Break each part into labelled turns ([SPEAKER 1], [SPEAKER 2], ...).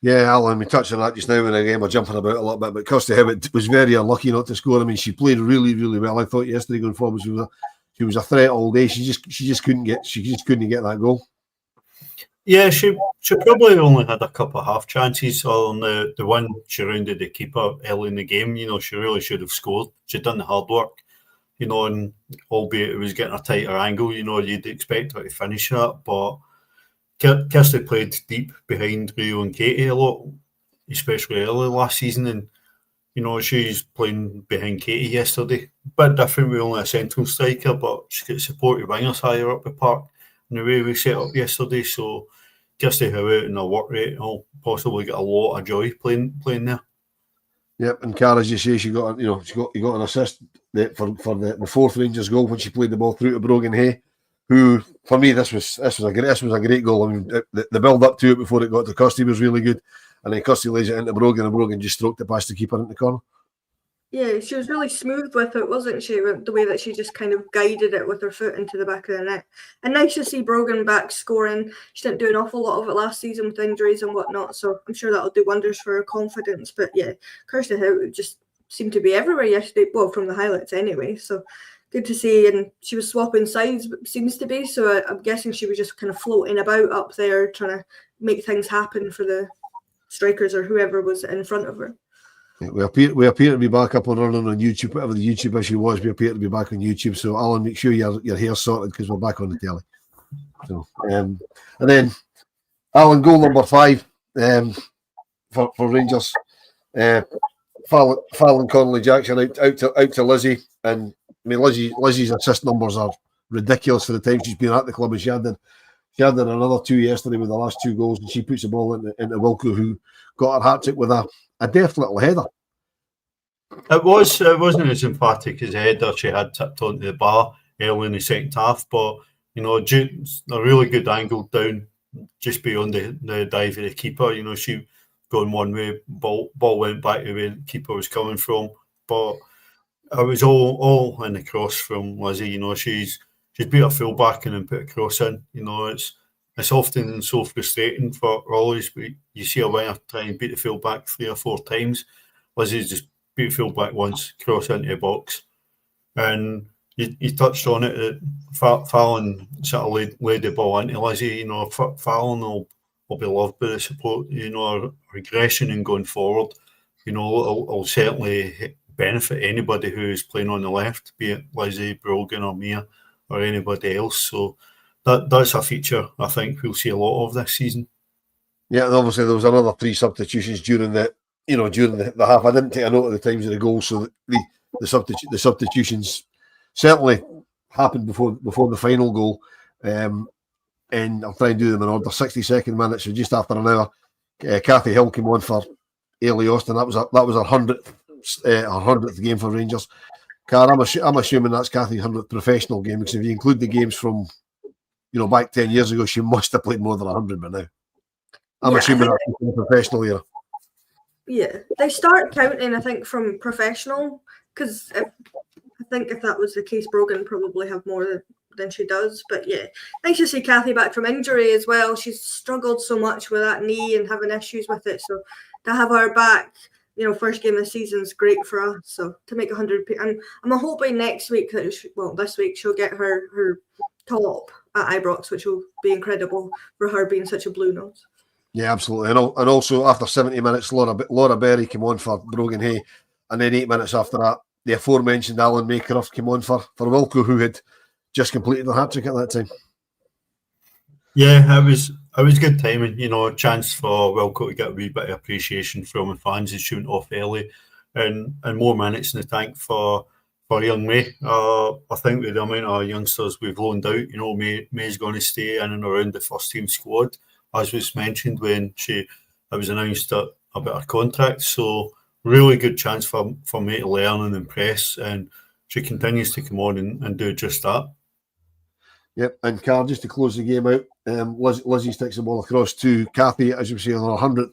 [SPEAKER 1] Yeah, Alan, we touched on that just now, and again we're jumping about a little bit, but Kirsty Hibbett was very unlucky not to score. I mean, she played really, really well. I thought yesterday going forward she was a threat all day. She just couldn't get that goal.
[SPEAKER 2] Yeah, she probably only had a couple of half chances on the one she rounded the keeper early in the game. She really should have scored. She'd done the hard work, and albeit it was getting a tighter angle, you'd expect her to finish that. But Kirsty played deep behind Rio and Katie a lot, especially early last season. And, she's playing behind Katie yesterday. A bit different with only a central striker, but she got supportive wingers higher up the park in the way we set up yesterday. So Kirsty Howitt and her work rate will possibly get a lot of joy playing there.
[SPEAKER 1] Yep, and Cara, as you say, she got an assist for the fourth Rangers goal when she played the ball through to Brogan Hay, who for me this was a great goal. I mean, the build up to it before it got to Kirsty was really good, and then Kirsty lays it into Brogan, and Brogan just stroked it past the keeper into the corner.
[SPEAKER 3] Yeah, she was really smooth with it, wasn't she? The way that she just kind of guided it with her foot into the back of the net. And nice to see Brogan back scoring. She didn't do an awful lot of it last season with injuries and whatnot, so I'm sure that'll do wonders for her confidence. But yeah, Kirsty Howitt just seemed to be everywhere yesterday, well, from the highlights anyway, so good to see. And she was swapping sides, seems to be, so I'm guessing she was just kind of floating about up there trying to make things happen for the strikers or whoever was in front of her.
[SPEAKER 1] We appear to be back up and running on YouTube, whatever the YouTube issue was. We appear to be back on YouTube. So, Alan, make sure your hair's sorted because we're back on the telly. So, and then, Alan, goal number 5 for Rangers. Fallon Connolly Jackson out to Lizzie, and I mean Lizzie's assist numbers are ridiculous for the time she's been at the club, and she had another 2 yesterday with the last 2 goals, and she puts the ball into Wilco, who got her hat trick with a deft little header.
[SPEAKER 2] It wasn't as emphatic as a header she had tipped onto the bar early in the second half, but a really good angle down just beyond the dive of the keeper. She going one way, ball went back to where the keeper was coming from, but it was all in the cross from Lizzie. She's beat a full back and then put a cross in. It's often so frustrating for Rollies, but you see a winger try and beat the full back 3 or 4 times. Lizzie's just beat the full back once, cross into the box. And you touched on it, that Fallon sort of laid the ball into Lizzie. Fallon will be loved by the support. Her regression and going forward, will certainly benefit anybody who's playing on the left, be it Lizzie, Brogan or Mia or anybody else. So that's a feature I think we'll see a lot of this season.
[SPEAKER 1] Yeah, and obviously there was another 3 substitutions during the half. I didn't take a note of the times of the goals, so the substitutions certainly happened before the final goal. And I'll try and do them in order. 62nd minute, so just after an hour, Cathy Hill came on for Ailey Austin. That was her 100th game for Rangers. Car, I'm assuming that's Cathy's 100th professional game, because if you include the games from back 10 years ago, she must have played more than 100 by now. I'm assuming that's in the professional era.
[SPEAKER 3] Yeah, they start counting, I think, from professional, because I think if that was the case, Brogan probably have more than she does. But yeah, nice to see Cathy back from injury as well. She's struggled so much with that knee and having issues with it. So to have her back, first game of the season is great for us. So to make 100, and I'm hoping next week this week she'll get her top at Ibrox, which will be incredible for her being such a blue nose.
[SPEAKER 1] Yeah, absolutely. And also after 70 minutes, Laura Berry came on for Brogan Hay, and then 8 minutes after that, the aforementioned Alan Maycroft came on for Wilco, who had just completed the hat trick at that time.
[SPEAKER 2] Yeah, it was good timing. A chance for Wilco to get a wee bit of appreciation from the fans. He's shooting off early, and more minutes in the tank for young May. I think with the amount of youngsters we've loaned out, May's going to stay in and around the first team squad, as was mentioned when it was announced about her contract. So really good chance for May to learn and impress, and she continues to come on and do just that.
[SPEAKER 1] Yep, and Carl, just to close the game out, Lizzie sticks the ball across to Cathy, as you say, on her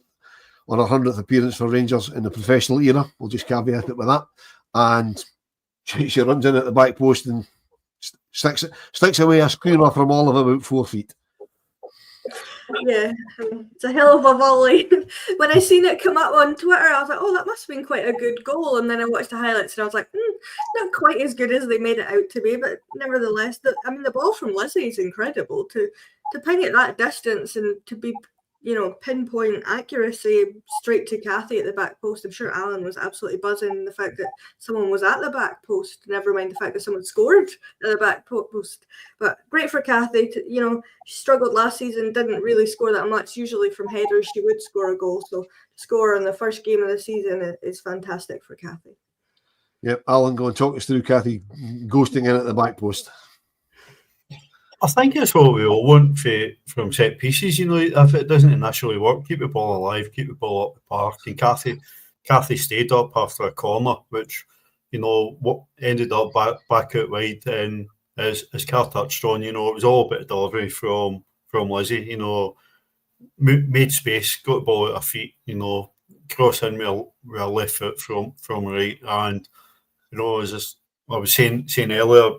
[SPEAKER 1] 100th appearance for Rangers in the professional era. We'll just caveat it with that. And she runs in at the back post and sticks away a screamer from all of about 4 feet.
[SPEAKER 3] Yeah, it's a hell of a volley. When I seen it come up on Twitter, I was like, oh, that must have been quite a good goal. And then I watched the highlights and I was like, not quite as good as they made it out to be, but nevertheless, the ball from Lizzie is incredible to ping it that distance and to be, pinpoint accuracy straight to Kathy at the back post. I'm sure Alan was absolutely buzzing the fact that someone was at the back post, never mind the fact that someone scored at the back post. But great for Kathy to, she struggled last season, didn't really score that much. Usually from headers, she would score a goal. So to score in the first game of the season is fantastic for Kathy.
[SPEAKER 1] Yep, Alan, go and talk us through Kathy ghosting in at the back post.
[SPEAKER 2] I think it's what we all want from set pieces. If it doesn't initially work, keep the ball alive, keep the ball up the park. And Kathy stayed up after a corner, which what ended up back out wide. And as Carl touched on, it was all about delivery from Lizzie. Made space, got the ball at her feet. Cross in with her left foot from right, and as I was saying earlier,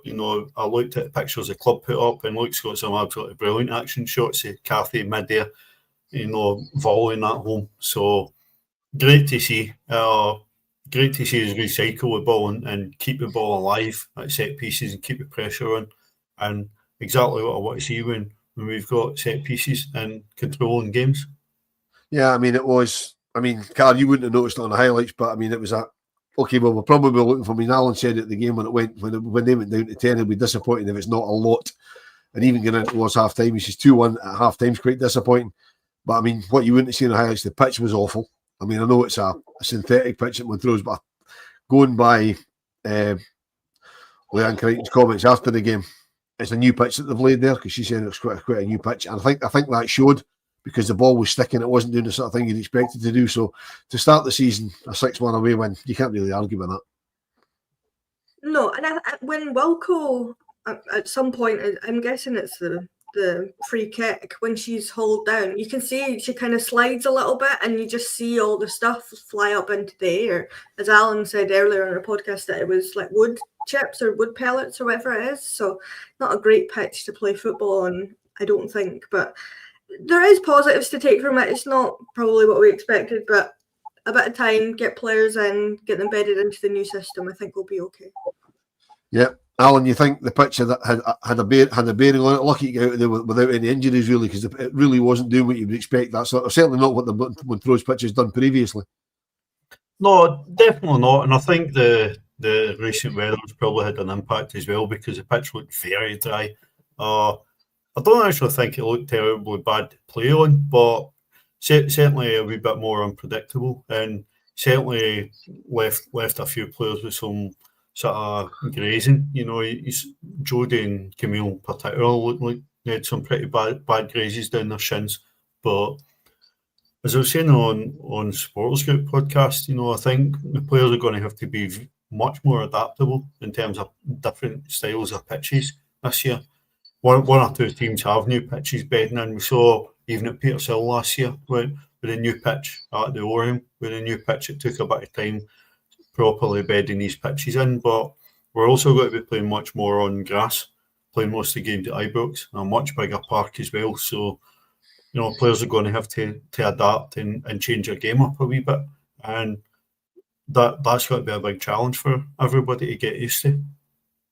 [SPEAKER 2] I looked at the pictures the club put up, and Luke's got some absolutely brilliant action shots of Kathy mid-air, volleying that home. So great to see. Great to see us recycle the ball and keep the ball alive at set pieces and keep the pressure on. And exactly what I want to see when we've got set pieces and controlling games.
[SPEAKER 1] Yeah, it was. Carl, you wouldn't have noticed it on the highlights, but it was okay, well, we're probably looking for. Alan said at the game when they went down to 10, it'd be disappointing if it's not a lot. And even getting into towards half time, which is 2-1 at half time, is quite disappointing. But what you wouldn't see in the highlights, the pitch was awful. I know it's a synthetic pitch at Montrose, but going by Leanne Crichton's comments after the game, it's a new pitch that they've laid there, because she said it was quite a new pitch. And I think that showed, because the ball was sticking, it wasn't doing the sort of thing you'd expect it to do. So to start the season, a 6-1 away win, you can't really argue with that.
[SPEAKER 3] No, and when Wilco, at some point, I'm guessing it's the free kick, when she's hauled down, you can see she kind of slides a little bit, and you just see all the stuff fly up into the air. As Alan said earlier on our podcast, that it was like wood chips or wood pellets or whatever it is. So not a great pitch to play football on, I don't think, but there is positives to take from it. It's not probably what we expected, but a bit of time, get players in, get them bedded into the new system, I think we'll be okay.
[SPEAKER 1] Yeah. Alan, you think the pitch had a bearing on it? Lucky to get out of there without any injuries, really, because it really wasn't doing what you would expect. That's certainly not what the Montrose pitch has done previously.
[SPEAKER 2] No, definitely not. And I think the recent weather has probably had an impact as well, because the pitch looked very dry. I don't actually think it looked terribly bad to play on, but certainly a wee bit more unpredictable, and certainly left a few players with some sort of grazing. Jodie and Camille in particular looked like they had some pretty bad grazes down their shins. But as I was saying on Sports Group podcast, I think the players are going to have to be much more adaptable in terms of different styles of pitches this year. One or two teams have new pitches bedding in. We saw even at Petershill last year with a new pitch at the Oriam, with a new pitch. It took a bit of time properly bedding these pitches in, but we're also going to be playing much more on grass, playing most of the games at Ibrox, a much bigger park as well. So, players are going to have to adapt and change their game up a wee bit, and that's got to be a big challenge for everybody to get used to.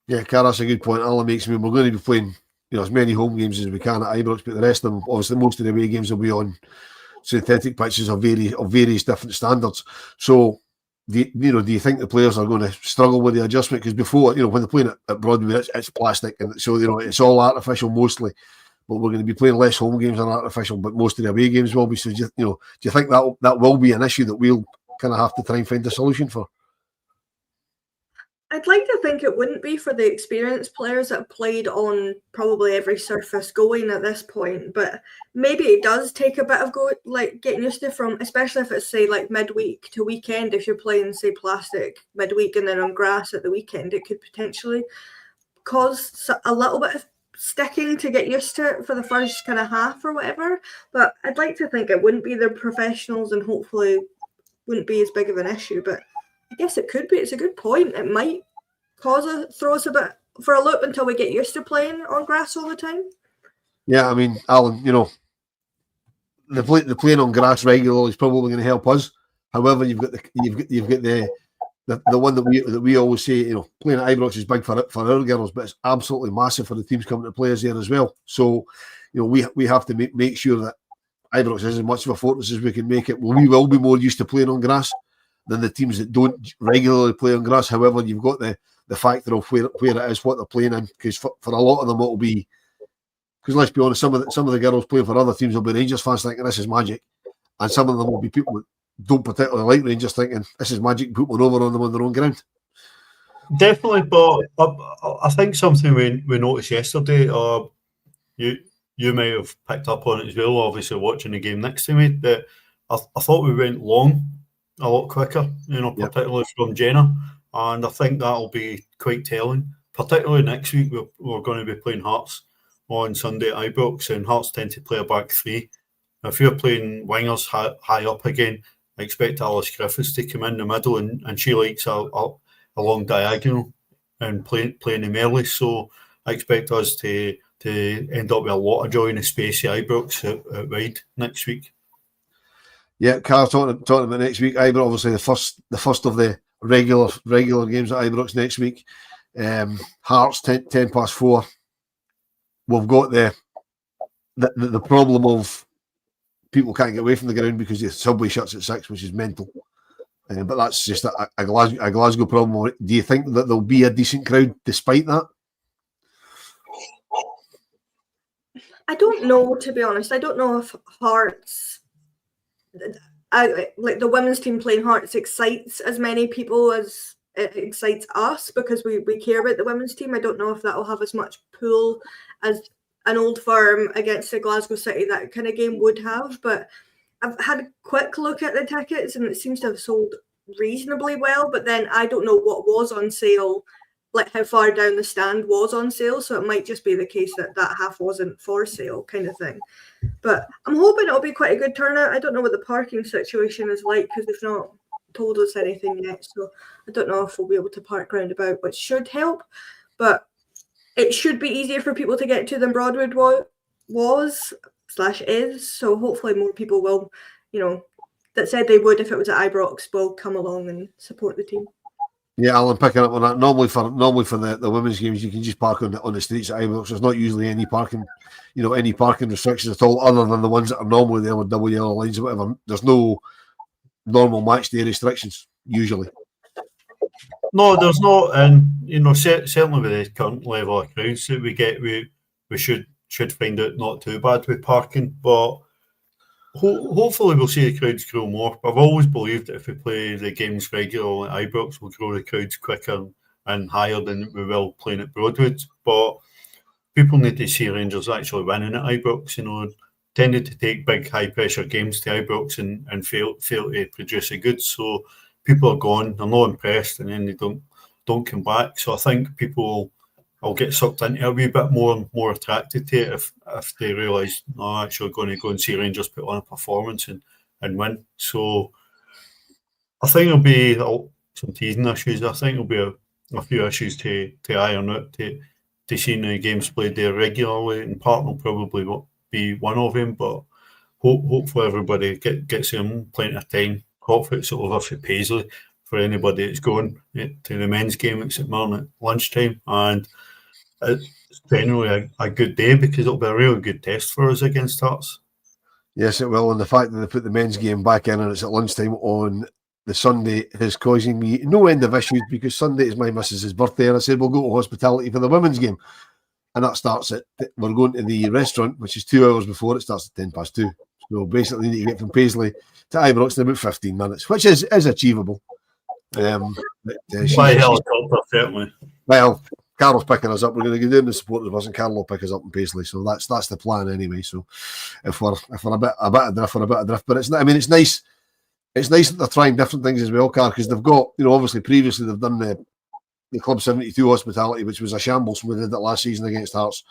[SPEAKER 1] Yeah, Cara, that's a good point. Alan makes me. We're going to be playing as many home games as we can at Ibrox, but the rest of them, obviously, most of the away games will be on synthetic pitches of various different standards. So, do you think the players are going to struggle with the adjustment? Because before, when they're playing at Broadway, it's plastic, and so it's all artificial mostly. But we're going to be playing less home games than artificial, but most of the away games will be. So, do you think that will be an issue that we'll kind of have to try and find a solution for?
[SPEAKER 3] I'd like to think it wouldn't be for the experienced players that have played on probably every surface going at this point, but maybe it does take a bit of getting used to, from, especially if it's say like midweek to weekend. If you're playing say plastic midweek and then on grass at the weekend, it could potentially cause a little bit of sticking to get used to it for the first kind of half or whatever. But I'd like to think it wouldn't be the professionals, and hopefully wouldn't be as big of an issue, but I guess it could be. It's a good point. It might throw us a bit for a loop until we get used to playing on grass all the time.
[SPEAKER 1] Yeah, Alan, the playing on grass regularly is probably going to help us. However, you've got the one that we always say, playing at Ibrox is big for our girls, but it's absolutely massive for the teams coming to play us there as well. So, we have to make sure that Ibrox is as much of a fortress as we can make it. Well, we will be more used to playing on grass than the teams that don't regularly play on grass. However, you've got the factor of where it is, what they're playing in, because for a lot of them it'll be, because let's be honest, some of the girls playing for other teams will be Rangers fans thinking this is magic, and some of them will be people that don't particularly like Rangers thinking this is magic, put one over on them on their own ground.
[SPEAKER 2] Definitely, but I think something we noticed yesterday, you may have picked up on it as well, obviously watching the game next to me, that I thought we went long a lot quicker, particularly from Jenna, and I think that'll be quite telling, particularly next week. We're going to be playing Hearts on Sunday at Ibrox, and Hearts tend to play a back three. If you're playing wingers high up again, I expect Alice Griffiths to come in the middle, and she likes a long diagonal and playing them early. So I expect us to end up with a lot of joy in the space at Ibrox at wide next week.
[SPEAKER 1] Yeah, Carl, talking about next week. Ibrox, obviously the first of the regular games at Ibrox next week. Hearts 4:10. We've got the problem of people can't get away from the ground because the subway shuts at 6, which is mental. But that's just a Glasgow problem. Do you think that there'll be a decent crowd despite that?
[SPEAKER 3] I don't know, to be honest. I don't know if Hearts, like the women's team playing Hearts, excites as many people as it excites us, because we care about the women's team. I don't know if that will have as much pull as an Old Firm against the Glasgow City, that kind of game would have. But I've had a quick look at the tickets and it seems to have sold reasonably well, but then I don't know what was on sale, like how far down the stand was on sale, so it might just be the case that half wasn't for sale kind of thing. But I'm hoping it'll be quite a good turnout. I don't know what the parking situation is like because they've not told us anything yet, so I don't know if we'll be able to park round about, which should help. But it should be easier for people to get to than Broadwood was/is. So hopefully more people will, that said they would if it was at Ibrox, will come along and support the team.
[SPEAKER 1] Yeah, Alan, picking up on that. Normally for the women's games, you can just park on the streets at Ibrox. There's not usually any parking restrictions at all, other than the ones that are normally there with double yellow lines or whatever. There's no normal match day restrictions usually.
[SPEAKER 2] No, there's not, and certainly with the current level of crowds that we get, we should find it not too bad with parking. But hopefully we'll see the crowds grow more. I've always believed that if we play the games regularly at Ibrox, we'll grow the crowds quicker and higher than we will playing at Broadwood. But people need to see Rangers actually winning at Ibrox. Tended to take big high pressure games to Ibrox and fail to produce a good. So people are gone, they're not impressed, and then they don't come back. So I think people will get sucked into it a wee bit more and more attracted to it if they realise, no, actually going to go and see Rangers put on a performance and win. So I think there'll be some teething issues. I think there'll be a few issues to iron out to seeing the games played there regularly, and Park will probably be one of them, but hopefully everybody gets in plenty of time. Hopefully it's over for Paisley for anybody that's going to the men's game at St Mirren at lunchtime, and it's generally a good day because it'll be a really good test for us against Hearts.
[SPEAKER 1] Yes, it will, and the fact that they put the men's game back in and it's at lunchtime on the Sunday is causing me no end of issues, because Sunday is my missus's birthday and I said we'll go to hospitality for the women's game, and that starts we're going to the restaurant, which is 2 hours before. It starts at 2:10. So basically, you need to get from Paisley to Ibrox in about 15 minutes, which is achievable.
[SPEAKER 2] By helicopter, certainly.
[SPEAKER 1] Well, Carol's picking us up. We're going to go down the supporters bus, and Carol will pick us up in Paisley. So that's the plan anyway. So if we're a bit adrift, we're a bit adrift. But it's nice. It's nice that they're trying different things as well, Car, because they've got, obviously previously they've done the Club 72 hospitality, which was a shambles when they did it last season against Hearts.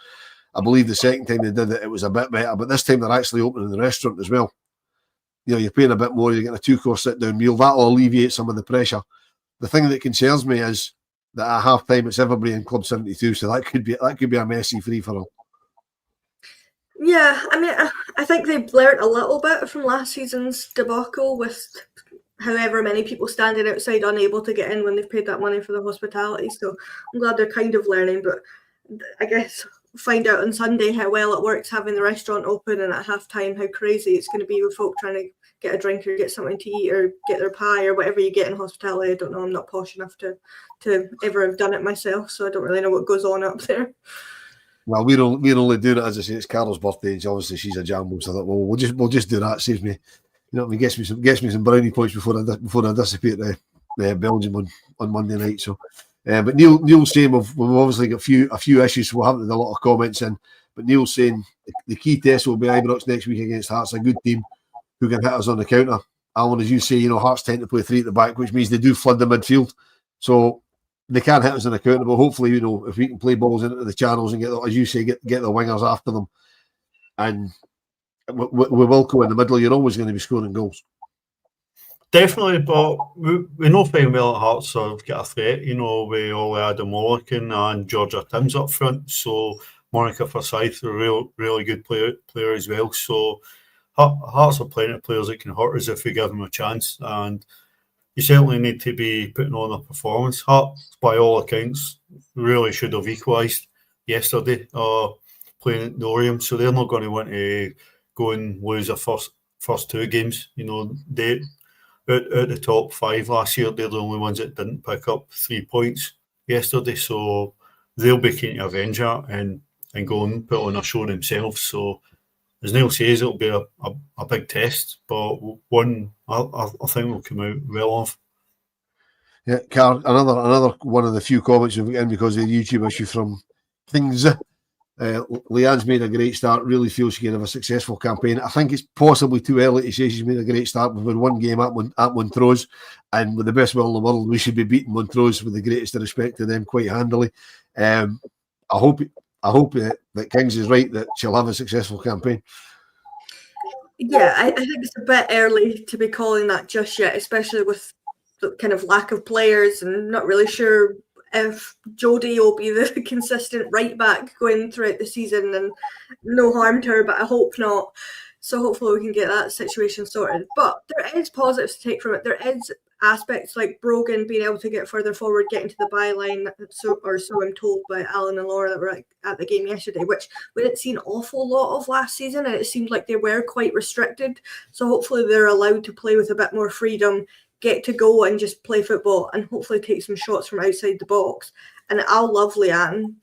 [SPEAKER 1] I believe the second time they did it, it was a bit better, but this time they're actually opening the restaurant as well. You're paying a bit more, you're getting a 2-course sit-down meal. That'll alleviate some of the pressure. The thing that concerns me is that at half-time it's everybody in Club 72, so that could be a messy free-for-all.
[SPEAKER 3] Yeah, I mean, I think they've learnt a little bit from last season's debacle with however many people standing outside unable to get in when they've paid that money for the hospitality. So I'm glad they're kind of learning, but I guess find out on Sunday how well it works having the restaurant open and at half time how crazy it's going to be with folk trying to get a drink or get something to eat or get their pie or whatever you get in hospitality. I don't know, I'm not posh enough to ever have done it myself, so I don't really know what goes on up there.
[SPEAKER 1] Well, we're only doing it, as I say, it's Carol's birthday, and obviously she's a jambo, so I thought, well, we'll just do that. Saves me, you know what I mean, gets me some brownie points before I dissipate the Belgium on Monday night. So, but Neil's saying we've obviously got a few issues, so we haven't had a lot of comments in. But Neil's saying the key test will be Ibrox next week against Hearts, a good team who can hit us on the counter. Alan, as you say, Hearts tend to play three at the back, which means they do flood the midfield. So they can hit us on the counter, but hopefully, if we can play balls into the channels and get, as you say, get the wingers after them, and we will go in the middle, you're always going to be scoring goals.
[SPEAKER 2] Definitely, but we know fine well at Hearts have got a threat, with all Adam Mollican and Georgia Timms up front. So Monica Forsyth, a really good player as well. So Hearts have plenty of players that can hurt us if we give them a chance, and you certainly need to be putting on a performance. Hearts, by all accounts, really should have equalised yesterday, playing at the Oriam, so they're not going to want to go and lose their first two games. They out the top five last year, they're the only ones that didn't pick up 3 points yesterday, so they'll be keen to avenge that and go and put on a show themselves. So, as Neil says, it'll be a big test, but one I think we'll come out well off.
[SPEAKER 1] Yeah, Carl, another one of the few comments we've got in because of the YouTube issue from Kings. Leanne's made a great start, really feels she can have a successful campaign. I think it's possibly too early to say she's made a great start. We've won one game at Montrose, and with the best will in the world, we should be beating Montrose with the greatest of respect to them quite handily. I hope that Kings is right, that she'll have a successful campaign.
[SPEAKER 3] Yeah, I think it's a bit early to be calling that just yet, especially with the kind of lack of players, and not really sure if Jodie will be the consistent right back going throughout the season. And no harm to her, but I hope not. So hopefully we can get that situation sorted. But there is positives to take from it. There is aspects like Brogan being able to get further forward, getting to the byline, so I'm told by Alan and Laura that were at the game yesterday, which we didn't see an awful lot of last season, and it seemed like they were quite restricted. So hopefully they're allowed to play with a bit more freedom, get to go and just play football, and hopefully take some shots from outside the box. And I'll love Leanne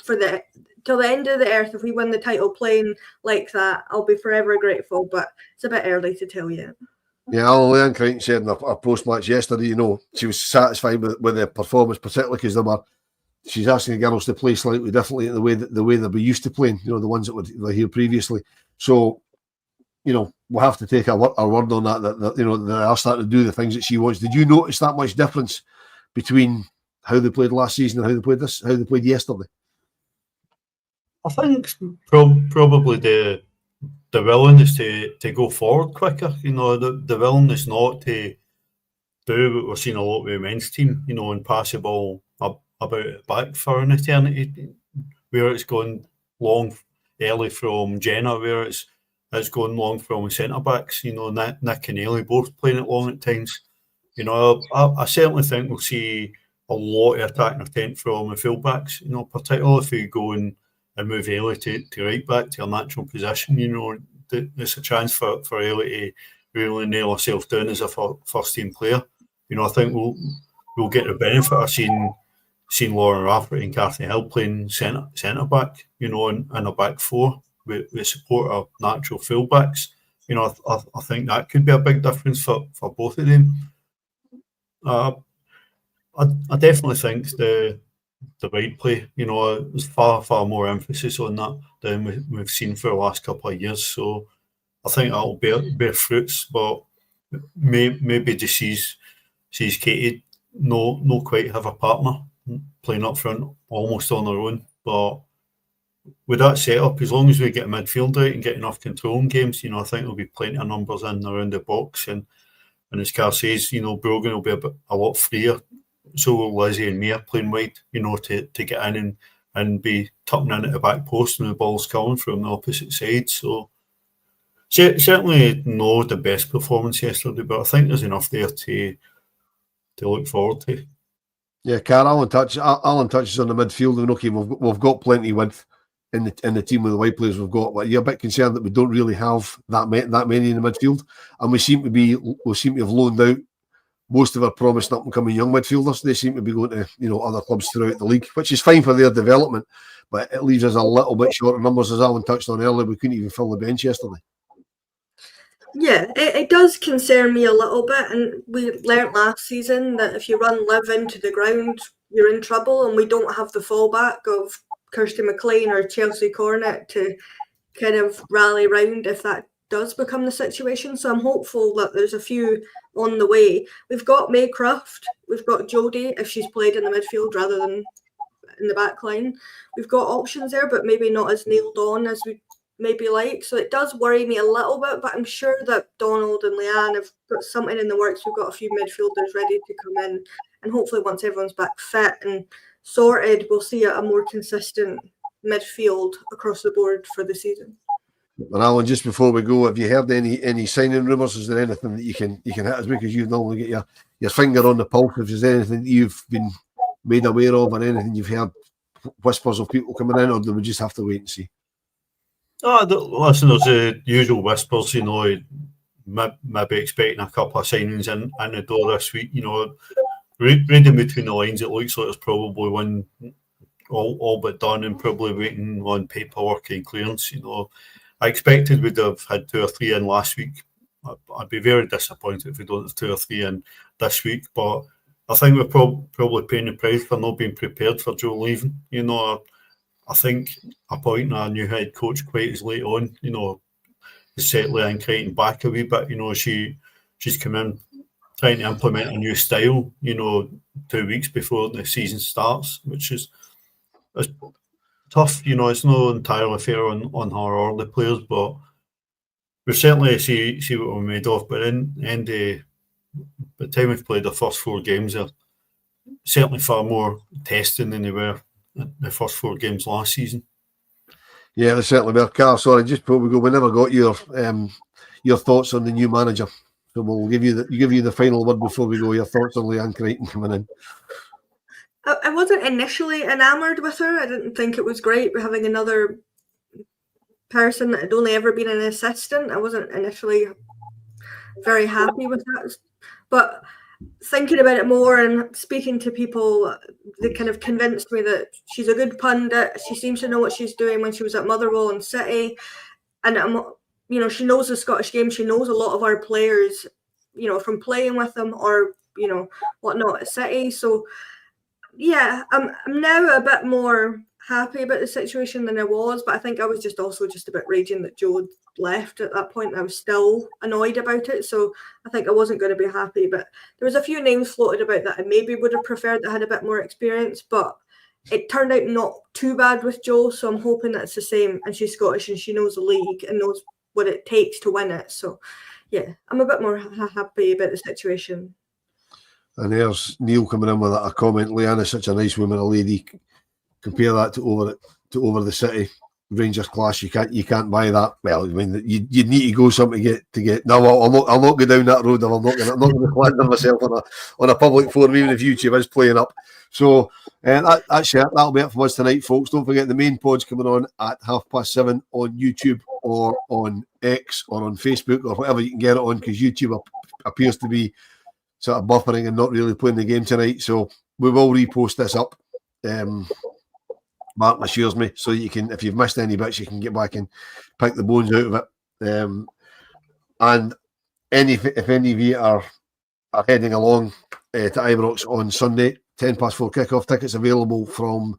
[SPEAKER 3] till the end of the earth. If we win the title playing like that, I'll be forever grateful, but it's a bit early to tell yet.
[SPEAKER 1] Yeah, Leanne Crichton said in her post-match yesterday, she was satisfied with the performance, particularly because she's asking the girls to play slightly differently in the way that we used to playing, the ones that were here previously. So, we'll have to take our word on that they are starting to do the things that she wants. Did you notice that much difference between how they played last season and how they played yesterday?
[SPEAKER 2] I think probably the willingness to go forward quicker, the willingness not to do what we're seeing a lot with the men's team, and pass the ball about it back for an eternity, where it's gone long early from Jenna, where it's going long from the centre backs, Nick and Ailey both playing it long at times. I certainly think we'll see a lot of attacking intent from the fullbacks, particularly if we go and move Ailey to right back to a natural position. It's a chance for Ailey to really nail herself down as a first team player. I think we'll get the benefit of seeing Lauren Rafferty and Cathy Hill playing centre back, in a back four with support of natural fullbacks. I think that could be a big difference for both of them. I definitely think the wide play, there's far more emphasis on that than we've seen for the last couple of years. So I think that'll bear fruits, but maybe just sees Katie no quite have a partner playing up front almost on her own. But with that setup, as long as we get midfield out and get enough control in games, I think there'll be plenty of numbers in around the box. And as Carl says, Brogan will be a lot freer. So will Lizzie and Mia playing wide, to get in and and be tucking in at the back post when the ball's coming from the opposite side. So certainly not the best performance yesterday, but I think there's enough there to look forward to.
[SPEAKER 1] Yeah, Alan touches on the midfield, and okay, we've got plenty of width in the team with the wide players we've got, but you're a bit concerned that we don't really have that many in the midfield, and we seem to have loaned out most of our promising up and coming young midfielders. They seem to be going to other clubs throughout the league, which is fine for their development, but it leaves us a little bit short of numbers. As Alan touched on earlier, we couldn't even fill the bench yesterday.
[SPEAKER 3] Yeah, it does concern me a little bit, and we learnt last season that if you run Liv into the ground, you're in trouble, and we don't have the fallback of Kirsty McLean or Chelsea Cornet to kind of rally round if that does become the situation. So I'm hopeful that there's a few on the way. We've got Maycroft, we've got Jodie if she's played in the midfield rather than in the back line. We've got options there, but maybe not as nailed on as we maybe like. So it does worry me a little bit, but I'm sure that Donald and Leanne have got something in the works. We've got a few midfielders ready to come in, and hopefully once everyone's back fit and sorted, we'll see a more consistent midfield across the board for the season.
[SPEAKER 1] And Alan, just before we go, have you heard any signing rumours? Is there anything that you can hit us, because you normally get your finger on the pulse? If there's anything that you've been made aware of, or anything you've heard whispers of people coming in, or do we just have to wait and see?
[SPEAKER 2] Listen, there's the usual whispers, maybe expecting a couple of signings in the door this week. Reading between the lines, it looks like there's probably one all but done and probably waiting on paperwork and clearance. I expected we'd have had 2 or 3 in last week. I'd be very disappointed if we don't have 2 or 3 in this week, but I think we're probably paying the price for not being prepared for Joe leaving. I think appointing a new head coach quite as late on, is set Leanne Crichton back a wee bit. She's come in trying to implement a new style, 2 weeks before the season starts, which is tough. It's not entirely fair on her or the players, but we certainly see what we're made of. But by the time we've played the first 4 games, they're certainly far more testing than they were the first 4 games last season.
[SPEAKER 1] Yeah, they certainly were. Carl, sorry, just before we go, we never got your thoughts on the new manager, so we'll give you the final word before we go. Your thoughts on Leanne Crichton coming in?
[SPEAKER 3] I wasn't initially enamoured with her. I didn't think it was great having another person that had only ever been an assistant. I wasn't initially very happy with that, but thinking about it more and speaking to people, they kind of convinced me that she's a good pundit. She seems to know what she's doing when she was at Motherwell and City, and she knows the Scottish game. She knows a lot of our players, from playing with them or whatnot at City. So yeah, I'm now a bit more happy about the situation than I was, but I think I was just a bit raging that Joe left at that point. I was still annoyed about it, so I think I wasn't going to be happy. But there was a few names floated about that I maybe would have preferred that had a bit more experience, but it turned out not too bad with Joe, so I'm hoping that's the same. And she's Scottish and she knows the league and knows what it takes to win it. So yeah, I'm a bit more happy about the situation.
[SPEAKER 1] And there's Neil coming in with a comment. Leanne is such a nice woman, a lady. Compare that to over the City Rangers class. You can't buy that. Well, I mean, you need to go something to get. No, I'll not go down that road. I'm not going to slander myself on a public forum, even if YouTube is playing up. So that's it. That'll be it for us tonight, folks. Don't forget the main pod's coming on at 7:30 on YouTube or on X or on Facebook or whatever you can get it on, because YouTube appears to be sort of buffering and not really playing the game tonight. So we will repost this up. Mark assures me, so you can, if you've missed any bits, you can get back and pick the bones out of it. And if any of you are heading along to Ibrox on Sunday, 4:10 kickoff, tickets available from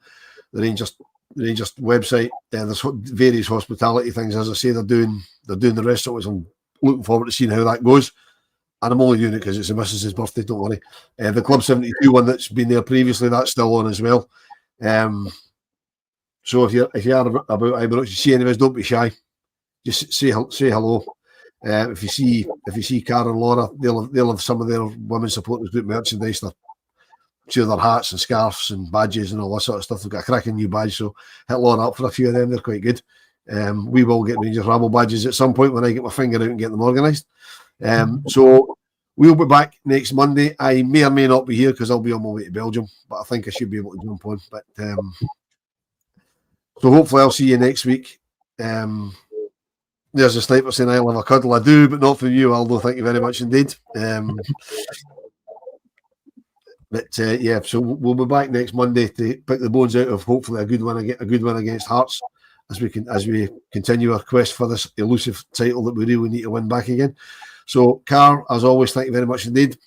[SPEAKER 1] the Rangers website. There's various hospitality things. As I say, they're doing the rest of it. So I'm looking forward to seeing how that goes. And I'm only doing it because it's the missus' birthday, don't worry. The Club 72 one that's been there previously, that's still on as well. So if you are about Ibrox, you see any of us, don't be shy. Just say hello. If you see Karen and Laura, they'll have some of their women's supporters group merchandise. two of their hats and scarves and badges and all that sort of stuff. They've got a cracking new badge, so hit Lauren up for a few of them. They're quite good. We will get Rangers Ramble badges at some point when I get my finger out and get them organised. So we'll be back next Monday. I may or may not be here because I'll be on my way to Belgium, but I think I should be able to jump on. But so hopefully I'll see you next week. There's a sniper saying I'll have a cuddle. I do, but not from you, Aldo. Thank you very much indeed. Yeah, so we'll be back next Monday to pick the bones out of hopefully a good win against Hearts as we continue our quest for this elusive title that we really need to win back again. So, Carr, as always, thank you very much indeed.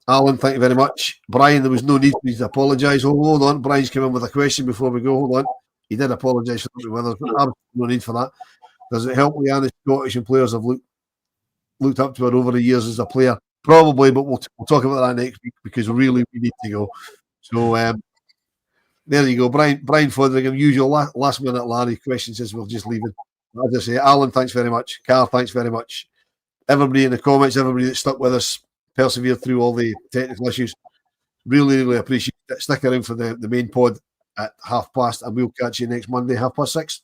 [SPEAKER 1] Alan, thank you very much. Brian, there was no need for me to apologise. Hold on, Brian's come in with a question before we go. Hold on. He did apologise for not with us, but absolutely no need for that. Does it help Leanne, the Scottish and players have looked up to her over the years as a player? Probably, but we'll talk about that next week because really we need to go. So there you go. Brian Foderingham, usual last minute Larry questions as we'll just leave it. As I say, Alan, thanks very much. Carl, thanks very much. Everybody in the comments, everybody that stuck with us, persevered through all the technical issues. Really, really appreciate it. Stick around for the main pod at 5:30, and we'll catch you next Monday, 6:30.